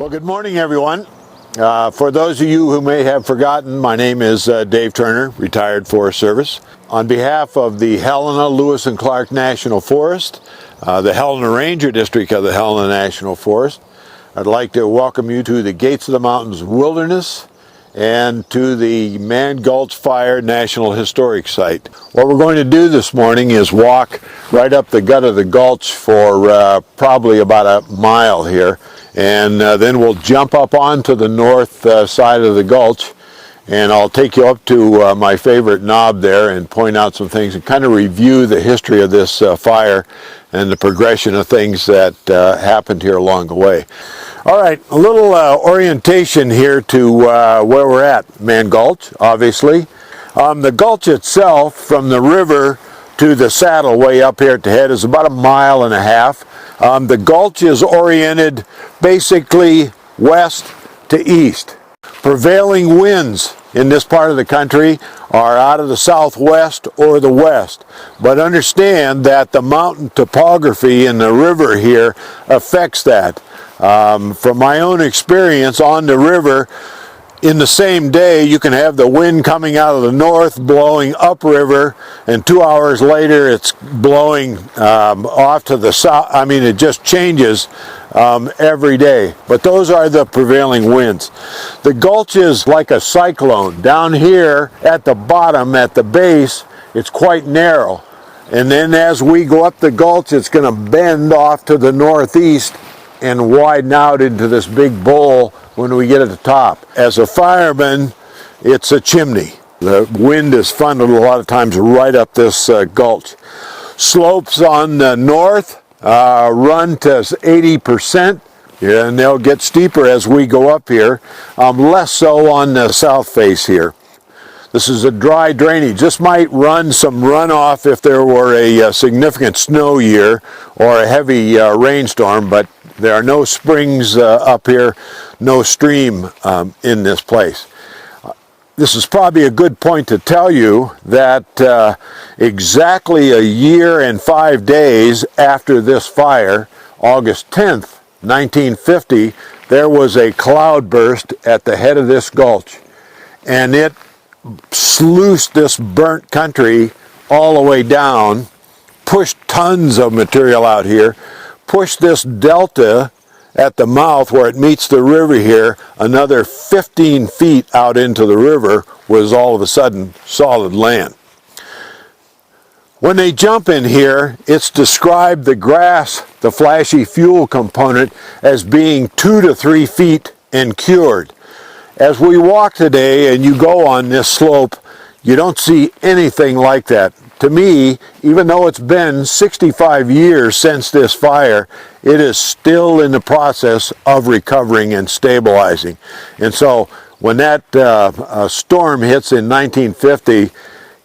Well, good morning, everyone. For those of you who may have forgotten, my name is Dave Turner, retired Forest Service. On behalf of the Helena, Lewis and Clark National Forest, the Helena Ranger District of the Helena National Forest, I'd like to welcome you to the Gates of the Mountains Wilderness and to the Mann Gulch Fire National Historic Site. What we're going to do this morning is walk right up the gut of the gulch for probably about a mile here, and then we'll jump up onto the north side of the gulch, and I'll take you up to my favorite knob there and point out some things and kind of review the history of this fire and the progression of things that happened here along the way. All right, a little orientation here to where we're at. Mann Gulch, obviously. The gulch itself, from the river to the saddle way up here at the head, is about 1.5 miles. The gulch is oriented basically west to east. Prevailing winds in this part of the country are out of the southwest or the west. But understand that the mountain topography in the river here affects that. From my own experience on the river, in the same day you can have the wind coming out of the north blowing upriver, and 2 hours later it's blowing off to the south. I mean, it just changes every day. But those are the prevailing winds. The gulch is like a cyclone. Down here at the bottom, at the base, it's quite narrow. And then as we go up the gulch, it's going to bend off to the northeast and widen out into this big bowl when we get at the top. As a fireman, it's a chimney. The wind is funneled a lot of times right up this gulch. Slopes on the north run to 80%, and they'll get steeper as we go up here, less so on the south face here. This is a dry drainage. This might run some runoff if there were a significant snow year or a heavy rainstorm, but there are no springs up here, no stream in this place. This is probably a good point to tell you that exactly a year and 5 days after this fire, August 10th, 1950, there was a cloudburst at the head of this gulch, and it sluiced this burnt country all the way down, pushed tons of material out here, pushed this delta at the mouth where it meets the river here another 15 feet out into the river, was all of a sudden solid land. When they jump in here, it's described, the grass, the flashy fuel component, as being 2 to 3 feet and cured. As we walk today and you go on this slope, you don't see anything like that. To me, even though it's been 65 years since this fire, it is still in the process of recovering and stabilizing. And so when that storm hits in 1950,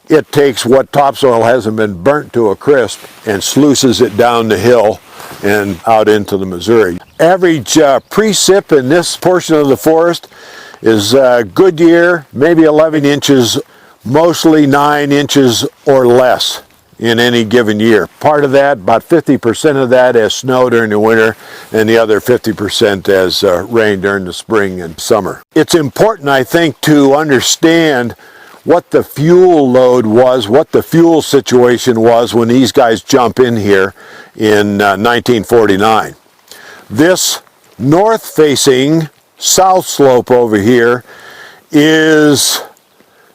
it takes what topsoil hasn't been burnt to a crisp and sluices it down the hill and out into the Missouri. Average precip in this portion of the forest is good year, maybe 11 inches, mostly 9 inches or less in any given year. Part of that, about 50% of that, as snow during the winter, and the other 50% as rain during the spring and summer. It's important, I think, to understand what the fuel load was, what the fuel situation was when these guys jump in here in 1949. This north-facing south slope over here is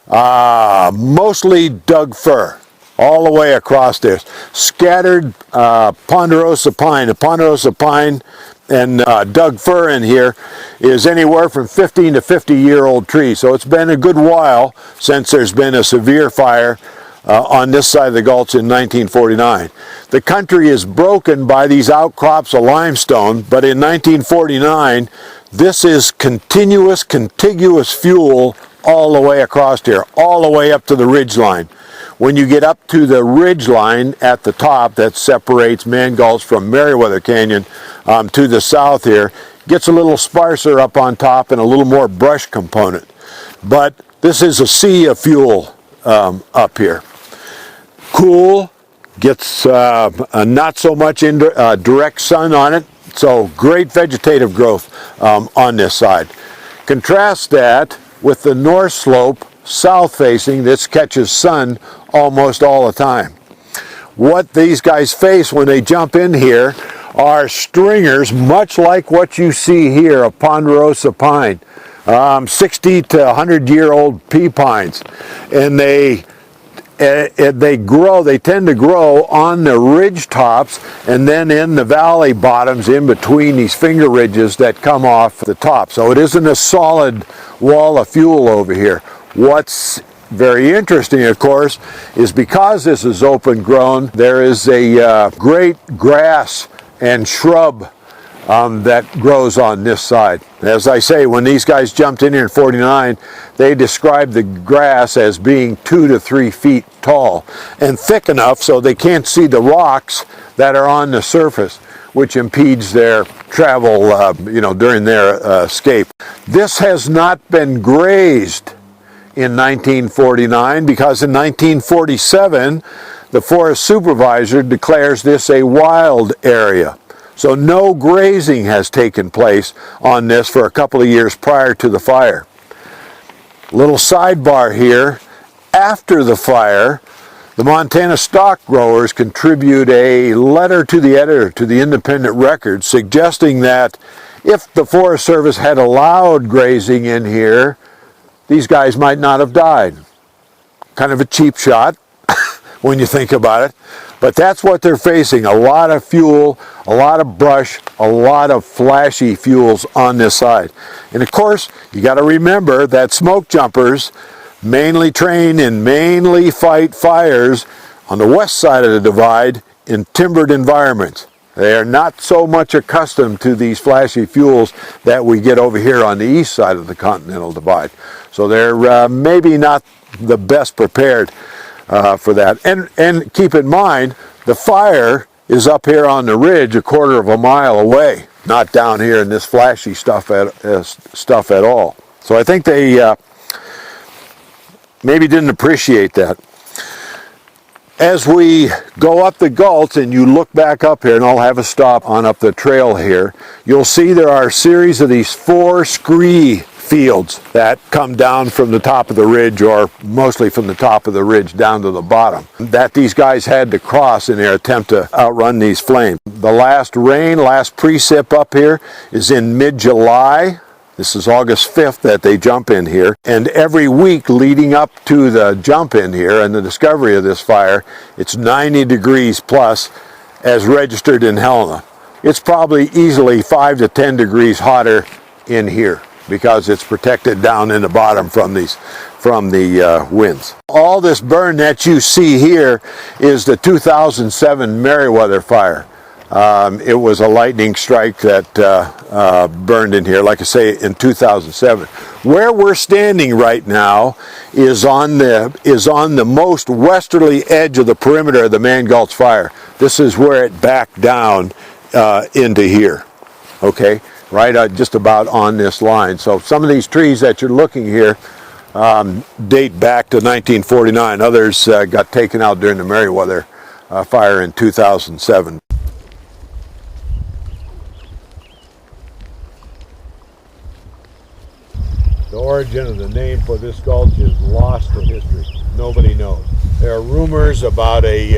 mostly Doug fir all the way across this. Scattered ponderosa pine. The ponderosa pine and Doug fir in here is anywhere from 15 to 50-year-old trees. So it's been a good while since there's been a severe fire on this side of the gulch in 1949. The country is broken by these outcrops of limestone, but in 1949, this is continuous, contiguous fuel all the way across here, all the way up to the ridge line. When you get up to the ridge line at the top that separates Mann Gulch from Meriwether Canyon to the south here, gets a little sparser up on top and a little more brush component. But this is a sea of fuel up here. Cool, gets not so much direct sun on it, So great vegetative growth on this side. Contrast that with the north slope, south facing, this catches sun almost all the time. What these guys face when they jump in here are stringers, much like what you see here, a ponderosa pine, 60 to 100-year-old pea pines, and they grow. They tend to grow on the ridge tops and then in the valley bottoms in between these finger ridges that come off the top. So it isn't a solid wall of fuel over here. What's very interesting, of course, is because this is open grown, there is a great grass and shrub that grows on this side. As I say, when these guys jumped in here in '49, they described the grass as being 2 to 3 feet tall and thick enough so they can't see the rocks that are on the surface, which impedes their travel during their escape. This has not been grazed in 1949 because in 1947 the forest supervisor declares this a wild area. So no grazing has taken place on this for a couple of years prior to the fire. Little sidebar here, after the fire, the Montana stock growers contribute a letter to the editor, to the Independent Record, suggesting that if the Forest Service had allowed grazing in here, these guys might not have died. Kind of a cheap shot when you think about it. But that's what they're facing, a lot of fuel, a lot of brush, a lot of flashy fuels on this side. And of course, you got to remember that smoke jumpers mainly train and mainly fight fires on the west side of the divide in timbered environments. They are not so much accustomed to these flashy fuels that we get over here on the east side of the Continental Divide. So they're maybe not the best prepared for that. And keep in mind, the fire is up here on the ridge a quarter of a mile away, not down here in this flashy stuff at all. So I think they maybe didn't appreciate that. As we go up the gulch and you look back up here, and I'll have a stop on up the trail here, you'll see there are a series of these 4 scree fields that come down from the top of the ridge, or mostly from the top of the ridge down to the bottom, that these guys had to cross in their attempt to outrun these flames. The last rain, last precip up here is in mid-July. This is August 5th that they jump in here, and every week leading up to the jump in here and the discovery of this fire, it's 90 degrees plus as registered in Helena. It's probably easily 5 to 10 degrees hotter in here because it's protected down in the bottom from the winds. All this burn that you see here is the 2007 Meriwether fire. It was a lightning strike that burned in here, like I say, in 2007. Where we're standing right now is on the most westerly edge of the perimeter of the Mann Gulch Fire. This is where it backed down into here. Okay, right just about on this line. So some of these trees that you're looking here date back to 1949. Others got taken out during the Meriwether fire in 2007. The origin of the name for this gulch is lost to history. Nobody knows. There are rumors about a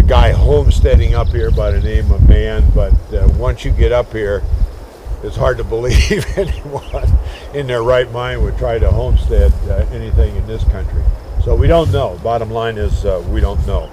guy homesteading up here by the name of Mann, but once you get up here, it's hard to believe anyone in their right mind would try to homestead anything in this country. So we don't know. Bottom line is we don't know.